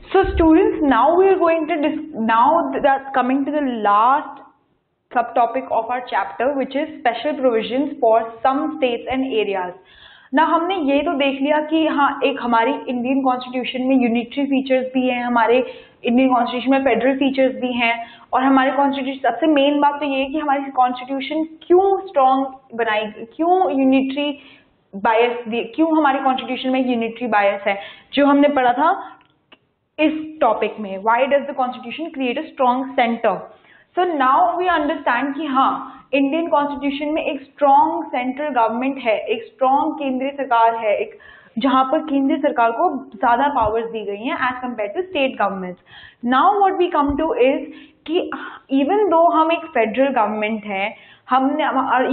So students, now we are going to now that coming to the last subtopic of our chapter, which is special provisions for some states and areas. ना हमने ये तो देख लिया कि हाँ एक हमारी इंडियन कॉन्स्टिट्यूशन में यूनिटरी फीचर्स भी हैं, हमारे इंडियन कॉन्स्टिट्यूशन में फेडरल फीचर्स भी हैं, और हमारे कॉन्स्टिट्यूशन सबसे मेन बात तो ये है कि हमारी कॉन्स्टिट्यूशन क्यों स्ट्रॉन्ग बनाई, क्यों यूनिटरी बायस, क्यों हमारी कॉन्स्टिट्यूशन में यूनिटरी बायस है, जो हमने पढ़ा था इस टॉपिक में, why does the constitution create a strong centre. So now we understand कि हाँ इंडियन कॉन्स्टिट्यूशन में एक स्ट्रॉन्ग सेंट्रल गवर्नमेंट है, एक स्ट्रॉन्ग केंद्रीय सरकार है, एक जहां पर केंद्रीय सरकार को ज्यादा पावर्स दी गई हैं as compare to state governments. Now what we come to is कि इवन दो हम एक फेडरल गवर्नमेंट है, हमने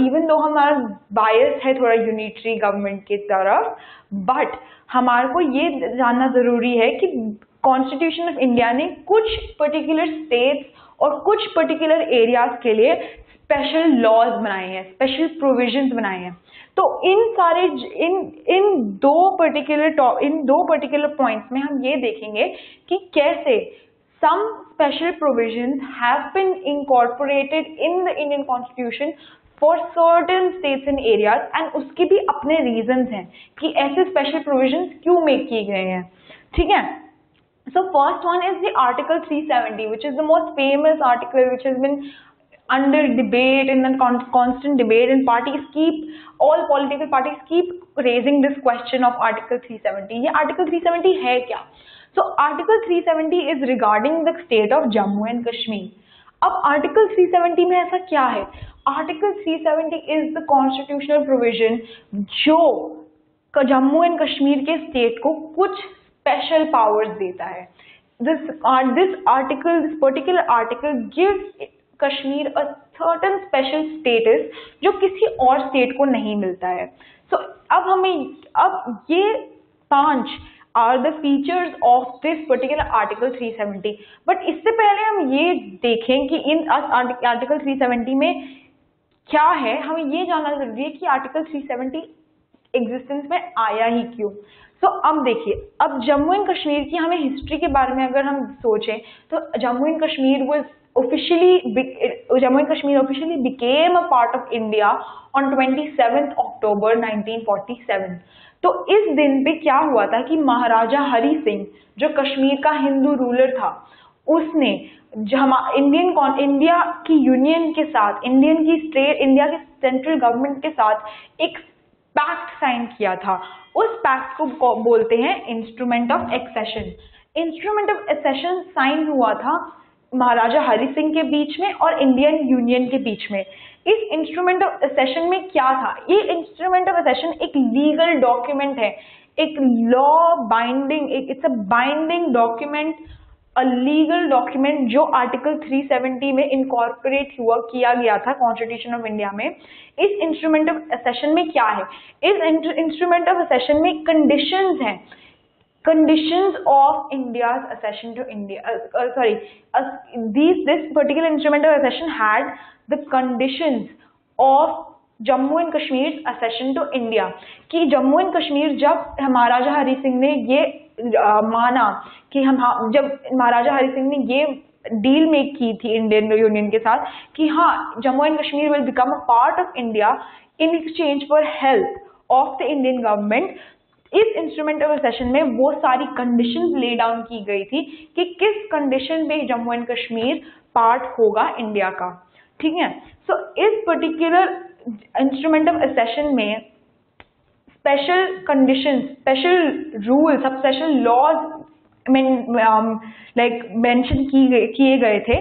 इवन दो हमारा बायस है थोड़ा यूनिटरी गवर्नमेंट की तरफ, बट हमारे को ये जानना जरूरी है कि कॉन्स्टिट्यूशन ऑफ इंडिया ने कुछ पर्टिकुलर स्टेट्स और कुछ पर्टिकुलर एरियाज के लिए स्पेशल लॉज बनाए हैं, स्पेशल प्रोविजंस बनाए हैं. तो इन सारे इन दो पर्टिकुलर पॉइंट्स में हम ये देखेंगे कि कैसे some special provisions have been incorporated in the Indian Constitution for certain states and areas, and उसके भी अपने reasons हैं कि ऐसे special provisions क्यों make किए गए हैं. ठीक है. So first one is the Article 370, which is the most famous article, which has been under debate in a constant debate, and all political parties keep raising this question of Article 370. ये Article 370 है क्या? So Article 370 is regarding the state of Jammu and Kashmir. अब Article 370 में ऐसा क्या है? Article 370 is the constitutional provision जो Jammu and Kashmir के स्टेट को कुछ स्पेशल पावर्स देता है. This particular article gives Kashmir a certain special status जो किसी और स्टेट को नहीं मिलता है. So अब ये 5 are the features of this particular Article 370. But इससे पहले हम ये देखें कि इन Article 370 में क्या है, हमें ये जानना जरूरी है कि Article 370 एग्जिस्टेंस में आया ही क्यों. So अब देखिए, अब जम्मू एंड कश्मीर की हमें हिस्ट्री के बारे में अगर हम सोचें तो Jammu and Kashmir officially became a part of India on 27th October 1947. तो इस दिन पे क्या हुआ था कि महाराजा हरि सिंह जो कश्मीर का हिंदू रूलर था, उसने इंडिया की यूनियन के साथ, इंडिया के सेंट्रल गवर्नमेंट के साथ एक पैक्ट साइन किया था. उस पैक्ट को बोलते हैं instrument of accession. Instrument of accession sign हुआ था महाराजा हरि सिंह के बीच में और इंडियन यूनियन के बीच में. इस इंस्ट्रूमेंट ऑफ एक्सेशन में क्या था? ये इंस्ट्रूमेंट ऑफ एक्सेशन एक लीगल डॉक्यूमेंट है, एक law binding, it's a binding document, a legal document जो आर्टिकल 370 में इनकॉर्पोरेट किया गया था कॉन्स्टिट्यूशन ऑफ इंडिया में. इस इंस्ट्रूमेंट ऑफ एक्सेशन में क्या है? इस इंस्ट्रूमेंट ऑफ एक्सेशन में कंडीशंस हैं, conditions of India's accession to this particular instrument of accession had the conditions of Jammu and Kashmir accession to India. कि जम्मू एंड कश्मीर जब महाराजा हरि सिंह ने ये माना कि जब महाराजा हरि सिंह ने ये डील मेक की थी इंडियन यूनियन के साथ कि हाँ Jammu and Kashmir will become a part of India in exchange for help of the Indian government. इस इंस्ट्रूमेंट ऑफ एक्सेशन में वो सारी कंडीशंस ले डाउन की गई थी कि किस कंडीशन पे जम्मू एंड कश्मीर पार्ट होगा इंडिया का. ठीक है. सो इस पर्टिकुलर इंस्ट्रूमेंट ऑफ एक्सेशन में स्पेशल कंडीशंस, स्पेशल रूल्स, सब स्पेशल लॉज मेंशन किए गए थे,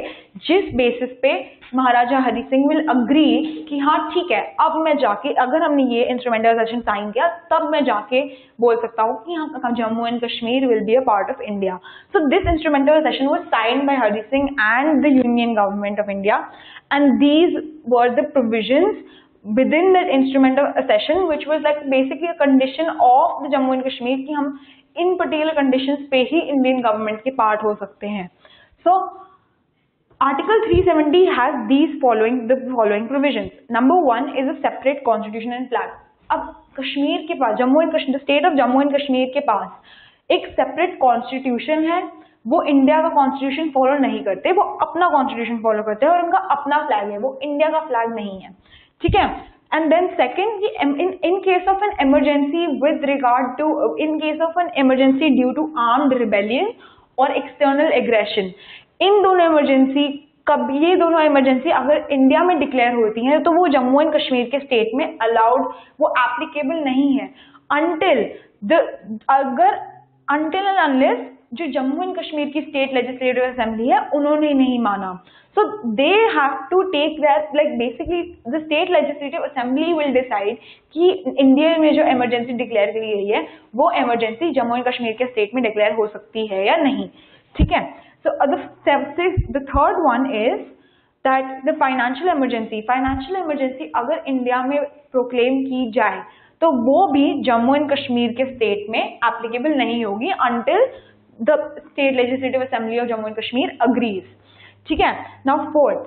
जिस बेसिस पे महाराजा हरि सिंह विल अग्री कि हाँ ठीक है, अब मैं जाके अगर हमने ये इंस्ट्रूमेंट ऑफ एक्सेशन साइन किया तब मैं जाके बोल सकता हूँ कि हाँ Jammu and Kashmir will be a part of India. So this instrument of accession was signed by Hari Singh and the union government of India, and these were the provisions within that instrument of accession which was like basically a condition of the Jammu and Kashmir कि हम इन particular conditions पे ही Indian government के part हो सकते हैं. So Article 370 has the following provisions. Number 1 is a separate constitution and flag. अब कश्मीर के पास, the state of Jammu and Kashmir के पास एक separate constitution है, वो इंडिया का कॉन्स्टिट्यूशन फॉलो नहीं करते, वो अपना कॉन्स्टिट्यूशन फॉलो करते हैं और उनका अपना फ्लैग है, वो इंडिया का फ्लैग नहीं है, ठीक है। And then second, in case of an emergency with regard to, in case of an emergency due to armed rebellion और एक्सटर्नल एग्रेशन, इन दोनों इमरजेंसी, कब ये दोनों इमरजेंसी अगर इंडिया में डिक्लेयर होती हैं तो वो जम्मू एंड कश्मीर के स्टेट में अलाउड, वो एप्लीकेबल नहीं है until and unless जो जम्मू एंड कश्मीर की स्टेट लेजिस्लेटिव असेंबली है उन्होंने नहीं माना। So they have to take that, like basically the state legislative assembly will decide कि इंडिया में जो इमरजेंसी डिक्लेयर की गई है वो इमरजेंसी जम्मू एंड कश्मीर के स्टेट में डिक्लेयर हो सकती है या नहीं, ठीक है। So the third one is that the financial emergency अगर इंडिया में प्रोक्लेम की जाए तो वो भी जम्मू एंड कश्मीर के स्टेट में एप्लीकेबल नहीं होगी until the state legislative assembly of Jammu and Kashmir agrees, ठीक है। Now fourth,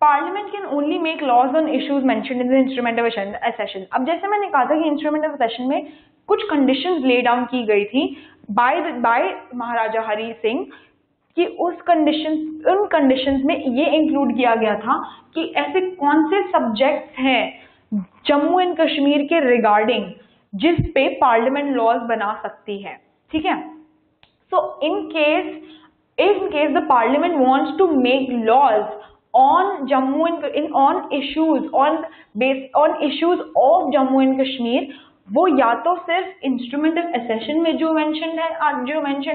Parliament can only make laws on issues mentioned in the instrument of accession। अब जैसे मैंने कहा था कि instrument of accession में कुछ conditions lay down की गई थी by महाराजा हरी सिंह कि उन कंडीशंस में ये इंक्लूड किया गया था कि ऐसे कौन से सब्जेक्ट्स हैं जम्मू एंड कश्मीर के रिगार्डिंग जिस पे पार्लियामेंट लॉज बना सकती है, ठीक है। So in case the parliament wants to make laws on Jammu and on issues of Jammu and Kashmir, वो या तो सिर्फ इंस्ट्रूमेंट ऑफ असेशन में जो मेंशन्ड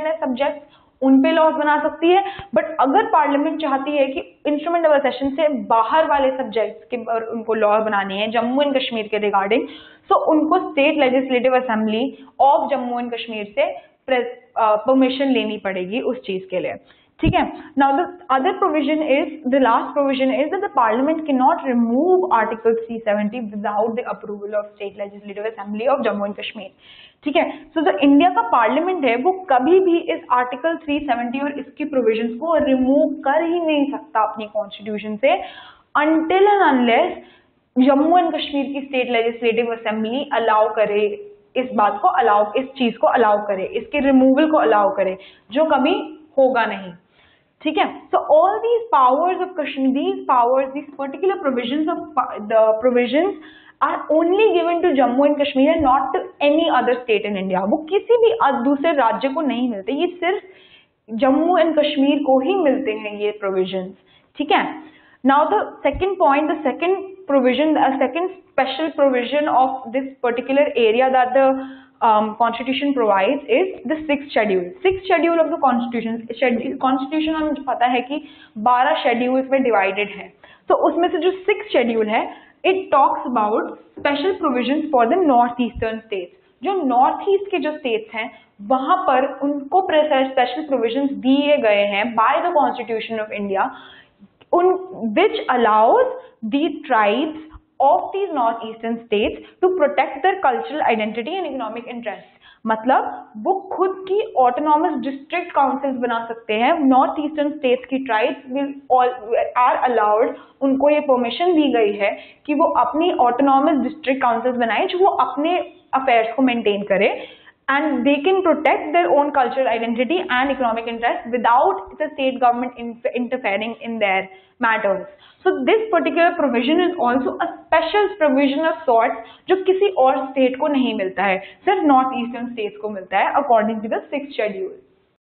है सब्जेक्ट उन पे लॉज बना सकती है, बट अगर पार्लियामेंट चाहती है कि इंस्ट्रूमेंट ऑफ असेशन से बाहर वाले सब्जेक्ट्स के उनको लॉ बनाने हैं जम्मू एंड कश्मीर के रिगार्डिंग, सो उनको state legislative assembly of Jammu and Kashmir से परमिशन लेनी पड़ेगी उस चीज के लिए, ठीक है। Now the other provision is, the last provision is that the parliament can not remove article 370 without the approval of state legislative assembly of Jammu and Kashmir, ठीक है। सो जो इंडिया का पार्लियामेंट है वो कभी भी इस आर्टिकल 370 और इसकी प्रोविजंस को रिमूव कर ही नहीं सकता अपनी कॉन्स्टिट्यूशन से until and unless Jammu and Kashmir की स्टेट लेजिस्लेटिव असेंबली अलाउ करे, इस बात को अलाउ, इस चीज को अलाउ करे, इसके रिमूवल को अलाउ करे, जो कभी होगा नहीं, ठीक है। So all these powers of Kashmir, these particular provisions of the provisions are only given to Jammu and Kashmir and not to any other state in India। वो किसी भी दूसरे राज्य को नहीं मिलते, ये सिर्फ जम्मू एंड कश्मीर को ही मिलते हैं ये प्रोविजंस, ठीक है। Now the second point, the second provision, second special provision of this particular area that the Constitution provides is the sixth schedule of the Constitution। Constitution हमें पता है कि 12 शेड्यूल्स में डिवाइडेड है, तो उसमें से जो 6th शेड्यूल है it talks about special provisions for the north eastern states। जो नॉर्थ ईस्ट के जो स्टेट्स हैं वहां पर उनको स्पेशल प्रोविजंस दिए गए हैं by the constitution of India, उन which allows the tribes of these northeastern states to protect their cultural identity and economic interests। मतलब वो खुद की ऑटोनॉमस डिस्ट्रिक्ट काउंसिल्स बना सकते हैं, नॉर्थ ईस्टर्न स्टेट्स की ट्राइब्स आर अलाउड, उनको ये परमिशन दी गई है कि वो अपनी ऑटोनॉमस डिस्ट्रिक्ट काउंसिल्स बनाए जो वो अपने अफेयर्स को मेंटेन करे, and they can protect their own cultural identity and economic interests without the state government interfering in their matters। So this particular provision is also a special provision of sorts जो किसी और state को नहीं मिलता है, सिर्फ north eastern states को मिलता है according to the 6th schedule।